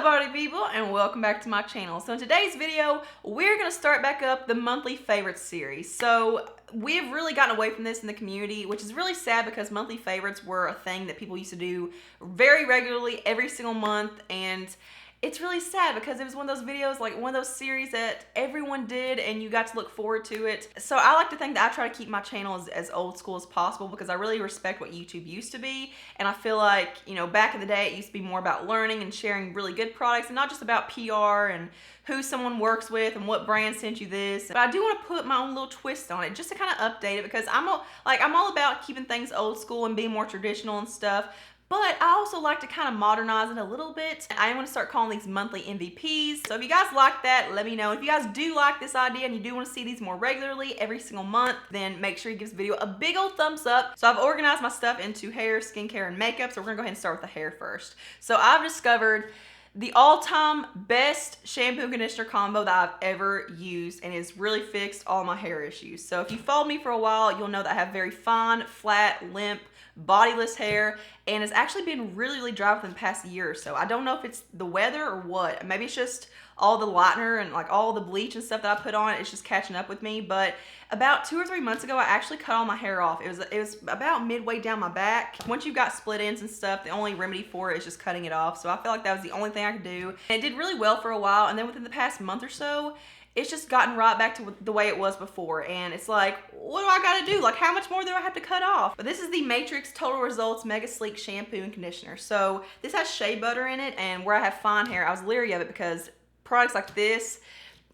party people, and welcome back to my channel. So in today's video, we're going to start back up the monthly favorites series. So we've really gotten away from this in the community, which is really sad because monthly favorites were a thing that people used to do very regularly every single month, and it's really sad because it was one of those videos, like one of those series that everyone did and you got to look forward to it. So I like to think that I try to keep my channel as old school as possible because I really respect what YouTube used to be. And I feel like, you know, back in the day, it used to be more about learning and sharing really good products and not just about PR and who someone works with and what brand sent you this. But I do want to put my own little twist on it just to kind of update it because I'm all about keeping things old school and being more traditional and stuff. But I also like to kind of modernize it a little bit. I am going to start calling these monthly MVPs. So if you guys like that, let me know. If you guys do like this idea and you do want to see these more regularly every single month, then make sure you give this video a big old thumbs up. So I've organized my stuff into hair, skincare, and makeup. So we're going to go ahead and start with the hair first. So I've discovered the all-time best shampoo and conditioner combo that I've ever used, and it's really fixed all my hair issues. So if you followed me for a while, you'll know that I have very fine, flat, limp, bodiless hair, and it's actually been really dry within the past year or so. I don't know if it's the weather or what. Maybe it's just all the lightener and like all the bleach and stuff that I put on. It's just catching up with me. But about 2 or 3 months ago, I actually cut all my hair off. It was about midway down my back. Once you've got split ends and stuff, the only remedy for it is just cutting it off. So I felt like that was the only thing I could do. And it did really well for a while. And then within the past month or so, it's just gotten right back to the way it was before. And it's like, what do I gotta do? Like, how much more do I have to cut off? But this is the Matrix Total Results Mega Sleek Shampoo and Conditioner. So this has shea butter in it, and where I have fine hair, I was leery of it because products like this,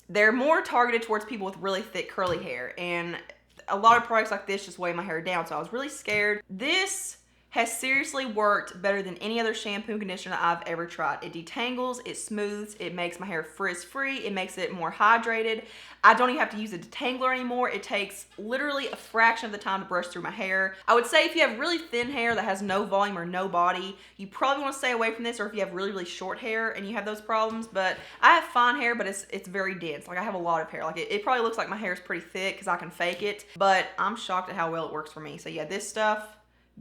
they're more targeted towards people with really thick curly hair. And a lot of products like this just weigh my hair down, so I was really scared. This has seriously worked better than any other shampoo and conditioner I've ever tried. It detangles, it smooths, it makes my hair frizz-free, it makes it more hydrated. I don't even have to use a detangler anymore. It takes literally a fraction of the time to brush through my hair. I would say if you have really thin hair that has no volume or no body, you probably want to stay away from this, or if you have really short hair and you have those problems. But I have fine hair, but it's very dense. Like, I have a lot of hair. Like, it probably looks like my hair is pretty thick because I can fake it, but I'm shocked at how well it works for me. So yeah, this stuff,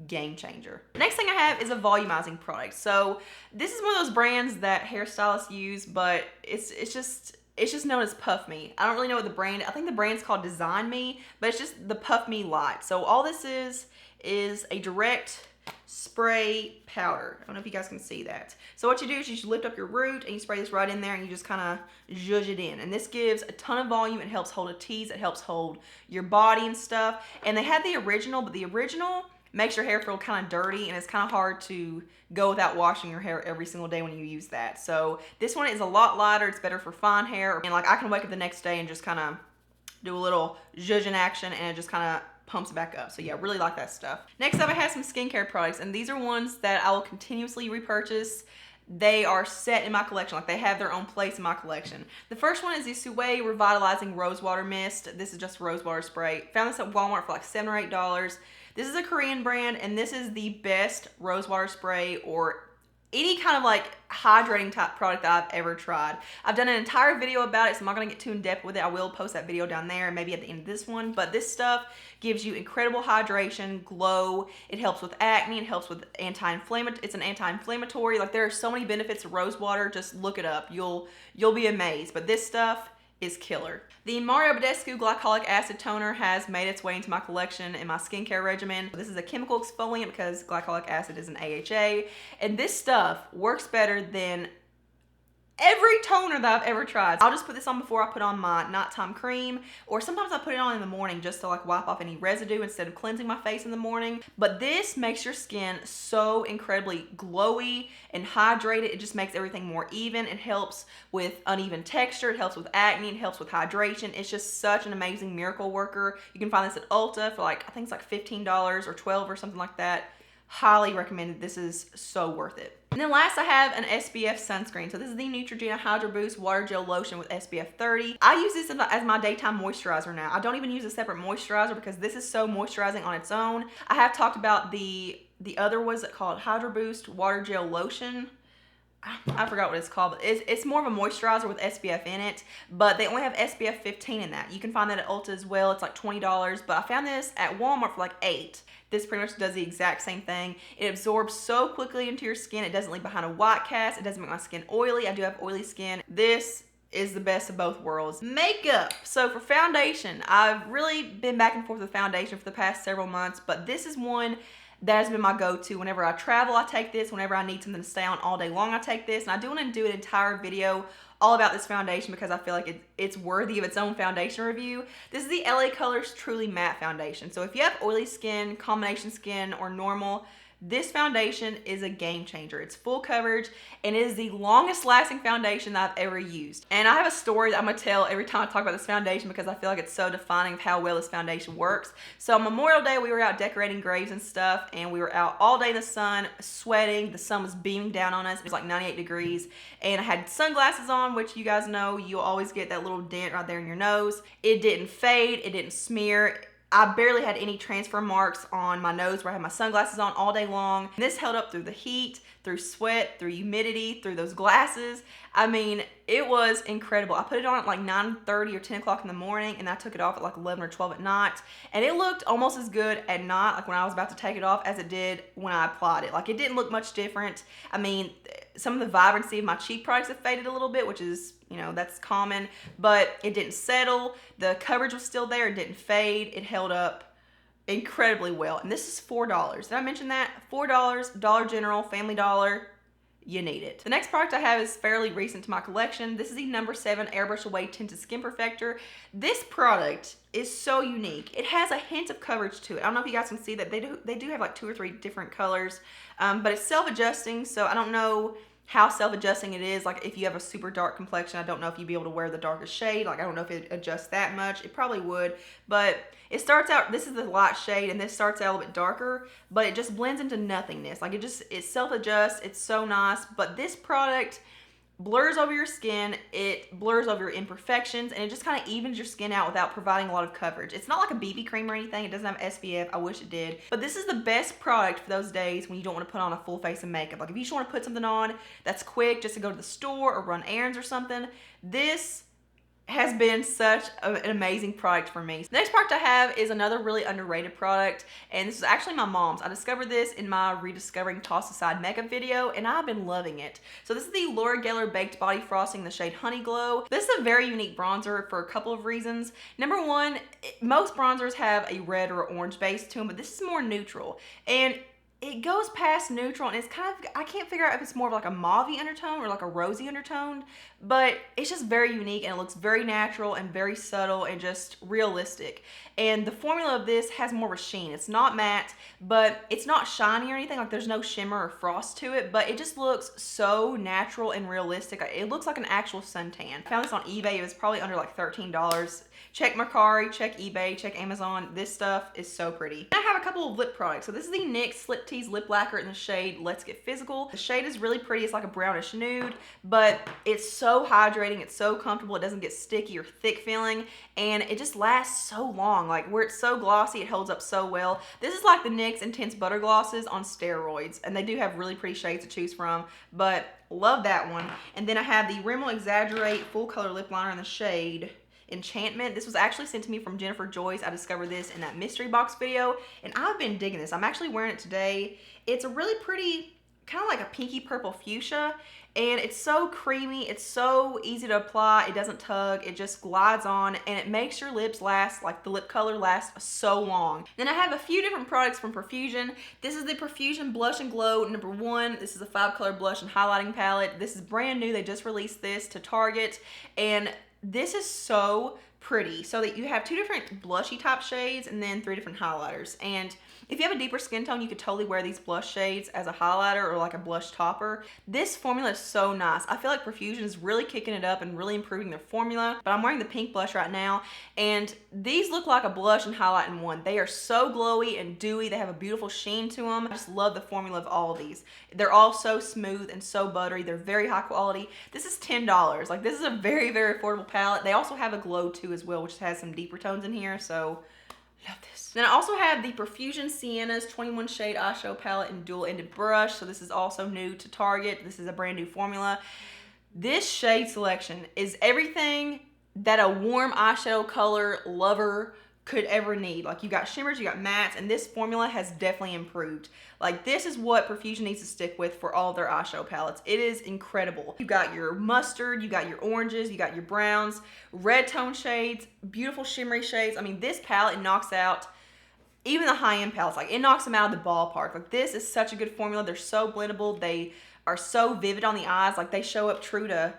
game changer. Next thing I have is a volumizing product. So this is one of those brands that hairstylists use, but it's just known as Puff Me. I don't really know what the brand, I think the brand's called Design Me, but it's just the Puff Me Light. So all this is a direct spray powder. I don't know if you guys can see that. So what you do is you just lift up your root and you spray this right in there and you just kind of zhuzh it in. And this gives a ton of volume. It helps hold a tease. It helps hold your body and stuff. And they had the original, but the original makes your hair feel kind of dirty, and it's kind of hard to go without washing your hair every single day when you use that. So this one is a lot lighter. It's better for fine hair, and like I can wake up the next day and just kind of do a little zhuzh in action, and it just kind of pumps it back up. So yeah, really like that stuff. Next up, I have some skincare products, and these are ones that I will continuously repurchase. They are set in my collection, like they have their own place in my collection. The first one is the Suway Revitalizing Rosewater Mist. This is just rosewater spray. Found this at Walmart for like $7 or $8. This is a Korean brand, and this is the best rosewater spray or any kind of like hydrating type product that I've ever tried. I've done an entire video about it, so I'm not gonna get too in depth with it. I will post that video down there, maybe at the end of this one. But this stuff gives you incredible hydration, glow. It helps with acne. It helps with anti-inflammatory. It's an anti-inflammatory. Like, there are so many benefits to rosewater. Just look it up. You'll be amazed. But this stuff is killer. The Badescu Glycolic Acid Toner has made its way into my collection in my skincare regimen. This is a chemical exfoliant because glycolic acid is an AHA, and this stuff works better than every toner that I've ever tried. I'll just put this on before I put on my nighttime cream, or sometimes I put it on in the morning just to like wipe off any residue instead of cleansing my face in the morning. But this makes your skin so incredibly glowy and hydrated. It just makes everything more even. It helps with uneven texture. It helps with acne. It helps with hydration. It's just such an amazing miracle worker. You can find this at Ulta for like, I think it's like $15 or $12 or something like that. Highly recommended. This is so worth it. And then last, I have an SPF sunscreen. So this is the Neutrogena HydroBoost Water Gel Lotion with SPF 30. I use this as my daytime moisturizer now. I don't even use a separate moisturizer because this is so moisturizing on its own. I have talked about the other, was it called HydroBoost Water Gel Lotion? I forgot what it's called, but it's more of a moisturizer with SPF in it, but they only have SPF 15 in that. You can find that at Ulta as well. It's like $20, but I found this at Walmart for like $8. This pretty much does the exact same thing. It absorbs so quickly into your skin. It doesn't leave behind a white cast. It doesn't make my skin oily. I do have oily skin. This is the best of both worlds. Makeup. So for foundation, I've really been back and forth with foundation for the past several months, but this is one that has been my go-to. Whenever I travel, I take this. Whenever I need something to stay on all day long, I take this. And I do want to do an entire video all about this foundation because I feel like it's worthy of its own foundation review. This is the LA Colors Truly Matte Foundation. So if you have oily skin, combination skin, or normal, this foundation is a game changer. It's full coverage and it is the longest lasting foundation that I've ever used. And I have a story that I'm gonna tell every time I talk about this foundation because I feel like it's so defining of how well this foundation works. So on Memorial Day, we were out decorating graves and stuff, and we were out all day in the sun, sweating. The sun was beaming down on us. It was like 98 degrees. And I had sunglasses on, which you guys know, you'll always get that little dent right there in your nose. It didn't fade, it didn't smear. I barely had any transfer marks on my nose where I had my sunglasses on all day long. This held up through the heat, through sweat, through humidity, through those glasses. I mean, it was incredible. I put it on at like 9:30 or 10 o'clock in the morning, and I took it off at like 11 or 12 at night. And it looked almost as good at night, like when I was about to take it off, as it did when I applied it. Like, it didn't look much different. I mean, some of the vibrancy of my cheek products have faded a little bit, which is, you know, that's common, but it didn't settle. The coverage was still there. It didn't fade. It held up incredibly well. And this is $4. Did I mention that? $4, Dollar General, Family Dollar. You need it. The next product I have is fairly recent to my collection. This is the number 7 Airbrush Away Tinted Skin Perfector. This product is so unique. It has a hint of coverage to it. I don't know if you guys can see that. They do have like 2 or 3 different colors, but it's self-adjusting, so I don't know how self-adjusting it is. Like, if you have a super dark complexion, I don't know if you'd be able to wear the darkest shade. Like, I don't know if it adjusts that much. It probably would, but it starts out, this is the light shade, and this starts out a little bit darker, but it just blends into nothingness. Like, it self-adjusts. It's so nice. But this product blurs over your skin, it blurs over your imperfections, and it just kind of evens your skin out without providing a lot of coverage. It's not like a BB cream or anything. It doesn't have SPF. I wish it did. But this is the best product for those days when you don't want to put on a full face of makeup. Like, if you just want to put something on that's quick just to go to the store or run errands or something, this has been such an amazing product for me. The next product I have is another really underrated product, and this is actually my mom's. I discovered this in my Rediscovering Toss Aside makeup video, and I've been loving it. So this is the Laura Geller Baked Body Frosting in the shade Honey Glow. This is a very unique bronzer for a couple of reasons. Number one, most bronzers have a red or orange base to them, but this is more neutral. And it goes past neutral, and it's kind of, I can't figure out if it's more of like a mauve-y undertone or like a rosy undertone, but it's just very unique, and it looks very natural and very subtle and just realistic. And the formula of this has more of a sheen. It's not matte, but it's not shiny or anything. Like, there's no shimmer or frost to it, but it just looks so natural and realistic. It looks like an actual suntan. I found this on eBay. It was probably under like $13. Check Mercari, check eBay, check Amazon. This stuff is so pretty. I have a couple of lip products. So this is the NYX Tease Lip Lacquer in the shade Let's Get Physical. The shade is really pretty. It's like a brownish nude, but it's so hydrating. It's so comfortable. It doesn't get sticky or thick feeling, and it just lasts so long. Like, where it's so glossy, it holds up so well. This is like the NYX Intense Butter Glosses on steroids, and they do have really pretty shades to choose from, but love that one. And then I have the Rimmel Exaggerate Full Color Lip Liner in the shade Enchantment. This was actually sent to me from Jennifer Joyce. I discovered this in that mystery box video, and I've been digging this. I'm actually wearing it today. It's a really pretty, kind of like a pinky purple fuchsia, and it's so creamy. It's so easy to apply. It doesn't tug. It just glides on, and it makes your lips last, like the lip color lasts so long. Then I have a few different products from Profusion. This is the Profusion Blush and Glow number 1. This is a 5-color blush and highlighting palette. This is brand new. They just released this to Target, and this is so pretty. So that you have 2 different blushy type shades and then 3 different highlighters. And if you have a deeper skin tone, you could totally wear these blush shades as a highlighter or like a blush topper. This formula is so nice. I feel like Profusion is really kicking it up and really improving their formula. But I'm wearing the pink blush right now, and these look like a blush and highlight in one. They are so glowy and dewy. They have a beautiful sheen to them. I just love the formula of all of these. They're all so smooth and so buttery. They're very high quality. This is $10. Like, this is a very, very affordable palette. They also have a glow too as well, which has some deeper tones in here. So Love this. Then I also have the Profusion Sienna's 21 shade eyeshadow palette in dual-ended brush. So this is also new to Target. This is a brand new formula. This shade selection is everything that a warm eyeshadow color lover could ever need. Like, you got shimmers, you got mattes, and this formula has definitely improved. Like, this is what Profusion needs to stick with for all of their eyeshadow palettes. It is incredible. You got your mustard, you got your oranges, you got your browns, red tone shades, beautiful shimmery shades. I mean, this palette knocks out even the high-end palettes. Like, it knocks them out of the ballpark. Like, this is such a good formula. They're so blendable. They are so vivid on the eyes. Like, they show up true to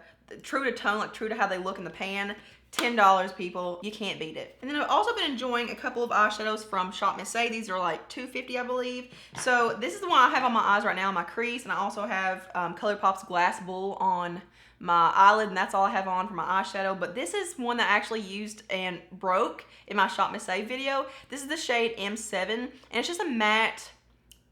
tone, like true to how they look in the pan. $10, people. You can't beat it. And then I've also been enjoying a couple of eyeshadows from Shop Miss A. These are like $2.50, I believe. So this is the one I have on my eyes right now, my crease. And I also have ColourPop's Glass Bull on my eyelid, and that's all I have on for my eyeshadow. But this is one that I actually used and broke in my Shop Miss A video. This is the shade M7, and it's just a matte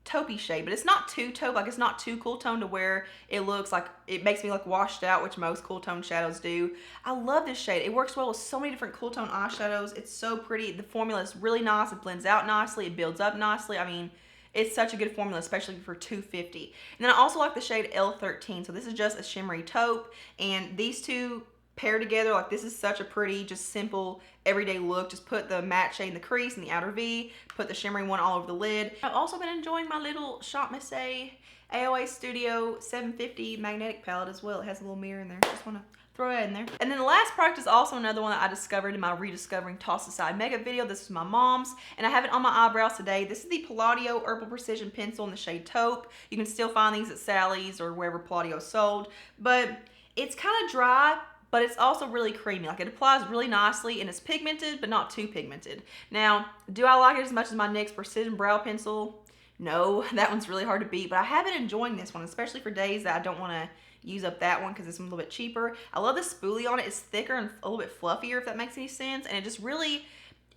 taupey shade, but it's not too taupe. Like, it's not too cool tone to where it looks like it makes me look washed out, which most cool tone shadows do. I love this shade. It works well with so many different cool tone eyeshadows. It's so pretty. The formula is really nice. It blends out nicely. It builds up nicely. I mean, it's such a good formula, especially for $2.50. And then I also like the shade L13. So this is just a shimmery taupe, and these two pair together. Like, this is such a pretty, just simple, everyday look. Just put the matte shade in the crease and the outer V, put the shimmery one all over the lid. I've also been enjoying my little Shop Miss A.k.a. Studio 750 magnetic palette as well. It has a little mirror in there. Just want to throw it in there. And then the last product is also another one that I discovered in my Rediscovering Toss Aside makeup video. This is my mom's, and I have it on my eyebrows today. This is the Palladio Herbal Precision Pencil in the shade Taupe. You can still find these at Sally's or wherever Palladio is sold, but it's kind of dry, but it's also really creamy. Like, it applies really nicely, and it's pigmented, but not too pigmented. Now, do I like it as much as my NYX Precision Brow Pencil? No, that one's really hard to beat, but I have been enjoying this one, especially for days that I don't want to use up that one because it's a little bit cheaper. I love the spoolie on it. It's thicker and a little bit fluffier, if that makes any sense, and it just really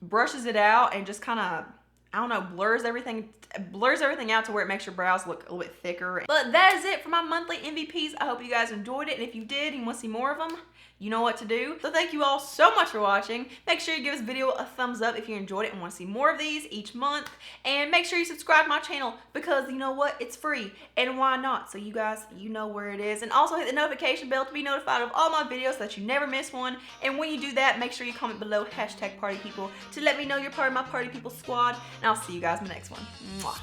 brushes it out and just kind of, I don't know, blurs everything out to where it makes your brows look a little bit thicker. But that is it for my monthly MVPs. I hope you guys enjoyed it, and if you did and you want to see more of them, you know what to do. So thank you all so much for watching. Make sure you give this video a thumbs up if you enjoyed it and want to see more of these each month. And make sure you subscribe to my channel because you know what? It's free. And why not? So you guys, you know where it is. And also hit the notification bell to be notified of all my videos so that you never miss one. And when you do that, make sure you comment below #partypeople to let me know you're part of my Party People squad. And I'll see you guys in the next one. Mwah.